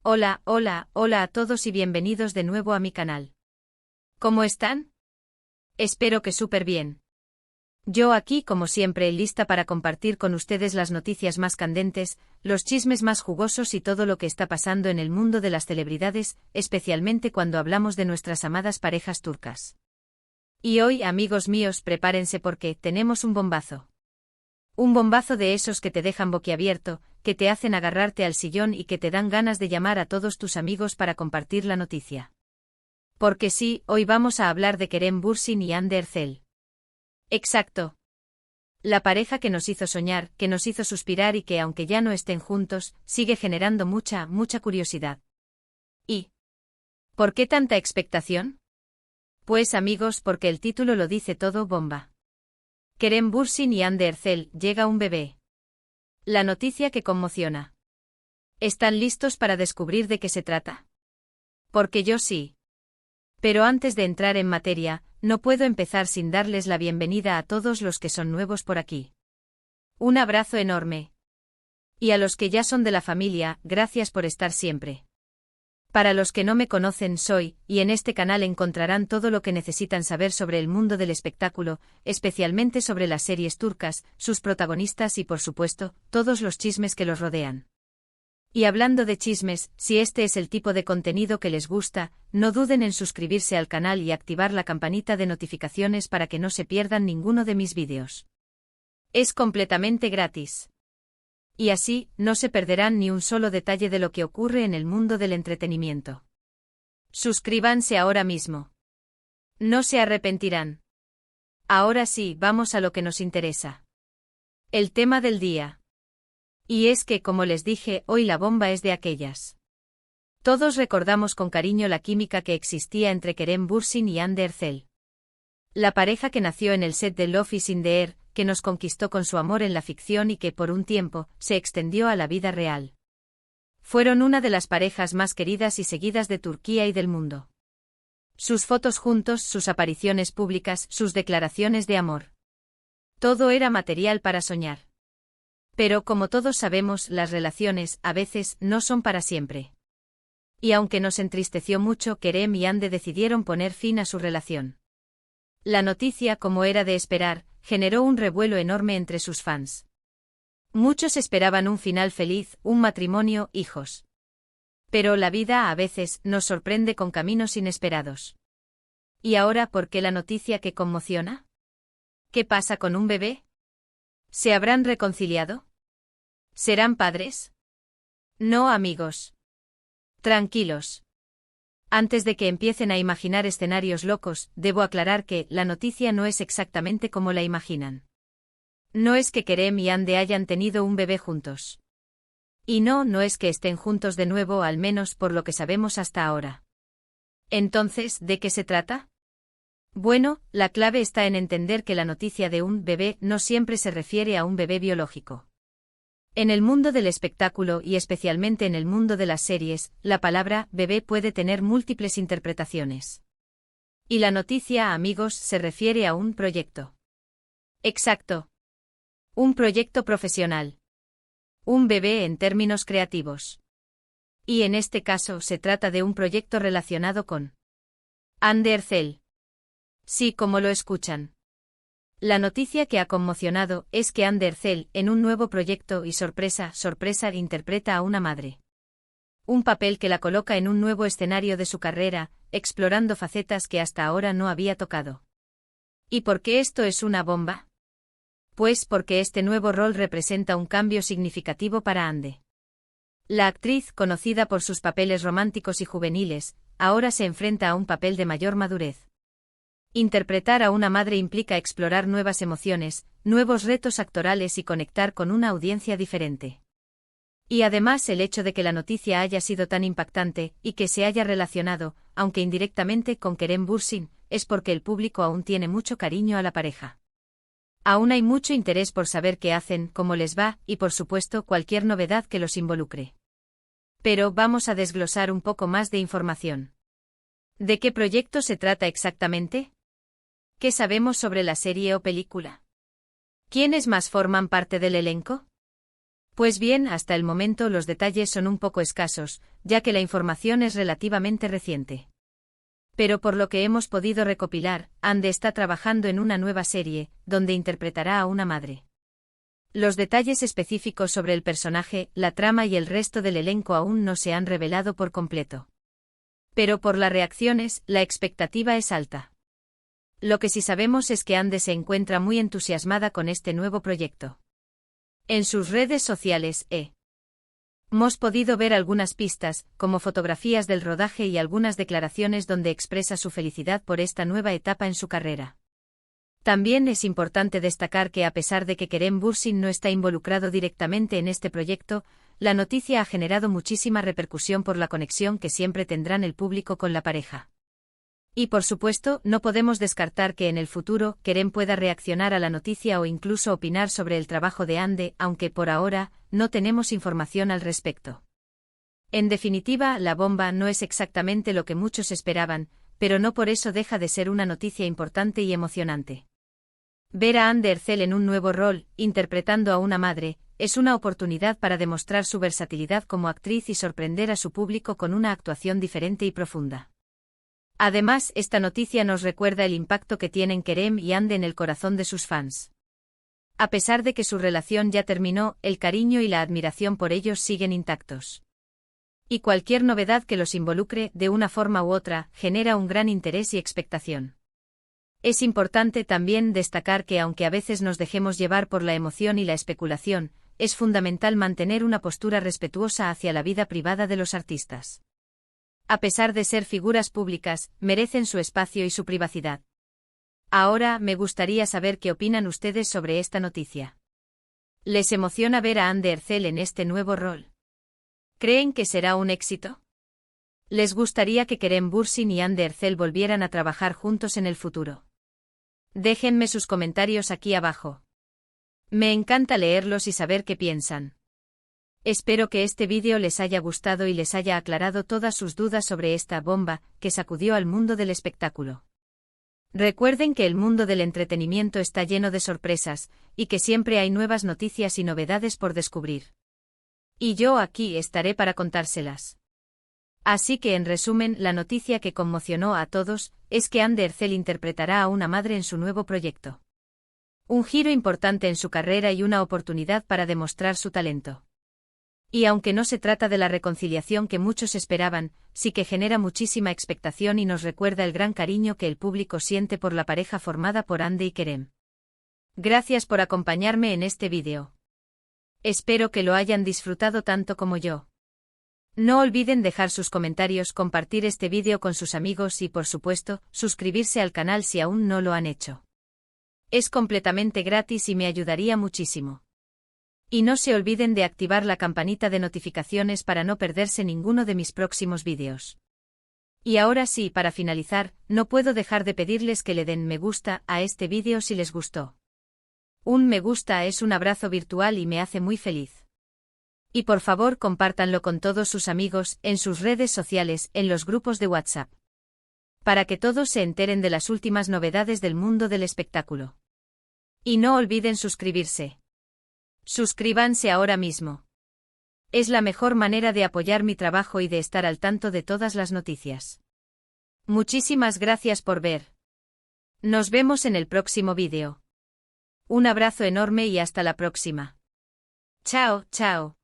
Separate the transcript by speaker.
Speaker 1: Hola, hola, hola a todos y bienvenidos de nuevo a mi canal. ¿Cómo están? Espero que súper bien. Yo aquí, como siempre, lista para compartir con ustedes las noticias más candentes, los chismes más jugosos y todo lo que está pasando en el mundo de las celebridades, especialmente cuando hablamos de nuestras amadas parejas turcas. Y hoy, amigos míos, prepárense porque tenemos un bombazo. Un bombazo de esos que te dejan boquiabierto, que te hacen agarrarte al sillón y que te dan ganas de llamar a todos tus amigos para compartir la noticia. Porque sí, hoy vamos a hablar de Kerem Bürsin y Hande Erçel. Exacto. La pareja que nos hizo soñar, que nos hizo suspirar y que aunque ya no estén juntos, sigue generando mucha curiosidad. ¿Y por qué tanta expectación? Pues amigos, porque el título lo dice todo, bomba. Kerem Bürsin y Hande Erçel, llega un bebé. La noticia que conmociona. ¿Están listos para descubrir de qué se trata? Porque yo sí. Pero antes de entrar en materia, no puedo empezar sin darles la bienvenida a todos los que son nuevos por aquí. Un abrazo enorme. Y a los que ya son de la familia, gracias por estar siempre. Para los que no me conocen, soy, y en este canal encontrarán todo lo que necesitan saber sobre el mundo del espectáculo, especialmente sobre las series turcas, sus protagonistas y por supuesto, todos los chismes que los rodean. Y hablando de chismes, si este es el tipo de contenido que les gusta, no duden en suscribirse al canal y activar la campanita de notificaciones para que no se pierdan ninguno de mis vídeos. Es completamente gratis. Y así, no se perderán ni un solo detalle de lo que ocurre en el mundo del entretenimiento. Suscríbanse ahora mismo. No se arrepentirán. Ahora sí, vamos a lo que nos interesa. El tema del día. Y es que, como les dije, hoy la bomba es de aquellas. Todos recordamos con cariño la química que existía entre Kerem Bürsin y Hande Erçel. La pareja que nació en el set de Love is in the Air, que nos conquistó con su amor en la ficción y que por un tiempo se extendió a la vida real. Fueron una de las parejas más queridas y seguidas de Turquía y del mundo. Sus fotos juntos, sus apariciones públicas, sus declaraciones de amor. Todo era material para soñar. Pero como todos sabemos, las relaciones, a veces, no son para siempre. Y aunque nos entristeció mucho, Kerem y Hande decidieron poner fin a su relación. La noticia, como era de esperar, generó un revuelo enorme entre sus fans. Muchos esperaban un final feliz, un matrimonio, hijos. Pero la vida a veces nos sorprende con caminos inesperados. ¿Y ahora por qué la noticia que conmociona? ¿Qué pasa con un bebé? ¿Se habrán reconciliado? ¿Serán padres? No, amigos. Tranquilos. Antes de que empiecen a imaginar escenarios locos, debo aclarar que la noticia no es exactamente como la imaginan. No es que Kerem y Hande hayan tenido un bebé juntos. Y no es que estén juntos de nuevo, al menos por lo que sabemos hasta ahora. Entonces, ¿de qué se trata? Bueno, la clave está en entender que la noticia de un bebé no siempre se refiere a un bebé biológico. En el mundo del espectáculo y especialmente en el mundo de las series, la palabra bebé puede tener múltiples interpretaciones. Y la noticia, amigos, se refiere a un proyecto. Exacto. Un proyecto profesional. Un bebé en términos creativos. Y en este caso se trata de un proyecto relacionado con Hande Erçel. Sí, como lo escuchan. La noticia que ha conmocionado es que Hande Erçel, en un nuevo proyecto y sorpresa, interpreta a una madre. Un papel que la coloca en un nuevo escenario de su carrera, explorando facetas que hasta ahora no había tocado. ¿Y por qué esto es una bomba? Pues porque este nuevo rol representa un cambio significativo para Hande. La actriz, conocida por sus papeles románticos y juveniles, ahora se enfrenta a un papel de mayor madurez. Interpretar a una madre implica explorar nuevas emociones, nuevos retos actorales y conectar con una audiencia diferente. Y además el hecho de que la noticia haya sido tan impactante y que se haya relacionado, aunque indirectamente, con Kerem Bürsin, es porque el público aún tiene mucho cariño a la pareja. Aún hay mucho interés por saber qué hacen, cómo les va y por supuesto cualquier novedad que los involucre. Pero vamos a desglosar un poco más de información. ¿De qué proyecto se trata exactamente? ¿Qué sabemos sobre la serie o película? ¿Quiénes más forman parte del elenco? Pues bien, hasta el momento los detalles son un poco escasos, ya que la información es relativamente reciente. Pero por lo que hemos podido recopilar, Ande está trabajando en una nueva serie, donde interpretará a una madre. Los detalles específicos sobre el personaje, la trama y el resto del elenco aún no se han revelado por completo. Pero por las reacciones, la expectativa es alta. Lo que sí sabemos es que Ande se encuentra muy entusiasmada con este nuevo proyecto. En sus redes sociales, hemos podido ver algunas pistas, como fotografías del rodaje y algunas declaraciones donde expresa su felicidad por esta nueva etapa en su carrera. También es importante destacar que a pesar de que Kerem Bürsin no está involucrado directamente en este proyecto, la noticia ha generado muchísima repercusión por la conexión que siempre tendrán el público con la pareja. Y por supuesto, no podemos descartar que en el futuro Kerem pueda reaccionar a la noticia o incluso opinar sobre el trabajo de Ande, aunque por ahora, no tenemos información al respecto. En definitiva, la bomba no es exactamente lo que muchos esperaban, pero no por eso deja de ser una noticia importante y emocionante. Ver a Ande Erçel en un nuevo rol, interpretando a una madre, es una oportunidad para demostrar su versatilidad como actriz y sorprender a su público con una actuación diferente y profunda. Además, esta noticia nos recuerda el impacto que tienen Kerem y Ande en el corazón de sus fans. A pesar de que su relación ya terminó, el cariño y la admiración por ellos siguen intactos. Y cualquier novedad que los involucre, de una forma u otra, genera un gran interés y expectación. Es importante también destacar que aunque a veces nos dejemos llevar por la emoción y la especulación, es fundamental mantener una postura respetuosa hacia la vida privada de los artistas. A pesar de ser figuras públicas, merecen su espacio y su privacidad. Ahora, me gustaría saber qué opinan ustedes sobre esta noticia. ¿Les emociona ver a Ande Erçel en este nuevo rol? ¿Creen que será un éxito? ¿Les gustaría que Kerem Bürsin y Ande Erçel volvieran a trabajar juntos en el futuro? Déjenme sus comentarios aquí abajo. Me encanta leerlos y saber qué piensan. Espero que este vídeo les haya gustado y les haya aclarado todas sus dudas sobre esta bomba que sacudió al mundo del espectáculo. Recuerden que el mundo del entretenimiento está lleno de sorpresas, y que siempre hay nuevas noticias y novedades por descubrir. Y yo aquí estaré para contárselas. Así que en resumen, la noticia que conmocionó a todos es que Ande Erçel interpretará a una madre en su nuevo proyecto. Un giro importante en su carrera y una oportunidad para demostrar su talento. Y aunque no se trata de la reconciliación que muchos esperaban, sí que genera muchísima expectación y nos recuerda el gran cariño que el público siente por la pareja formada por Ande y Kerem. Gracias por acompañarme en este vídeo. Espero que lo hayan disfrutado tanto como yo. No olviden dejar sus comentarios, compartir este vídeo con sus amigos y, por supuesto, suscribirse al canal si aún no lo han hecho. Es completamente gratis y me ayudaría muchísimo. Y no se olviden de activar la campanita de notificaciones para no perderse ninguno de mis próximos vídeos. Y ahora sí, para finalizar, no puedo dejar de pedirles que le den me gusta a este vídeo si les gustó. Un me gusta es un abrazo virtual y me hace muy feliz. Y por favor compártanlo con todos sus amigos, en sus redes sociales, en los grupos de WhatsApp. Para que todos se enteren de las últimas novedades del mundo del espectáculo. Y no olviden suscribirse. Suscríbanse ahora mismo. Es la mejor manera de apoyar mi trabajo y de estar al tanto de todas las noticias. Muchísimas gracias por ver. Nos vemos en el próximo vídeo. Un abrazo enorme y hasta la próxima. Chao, chao.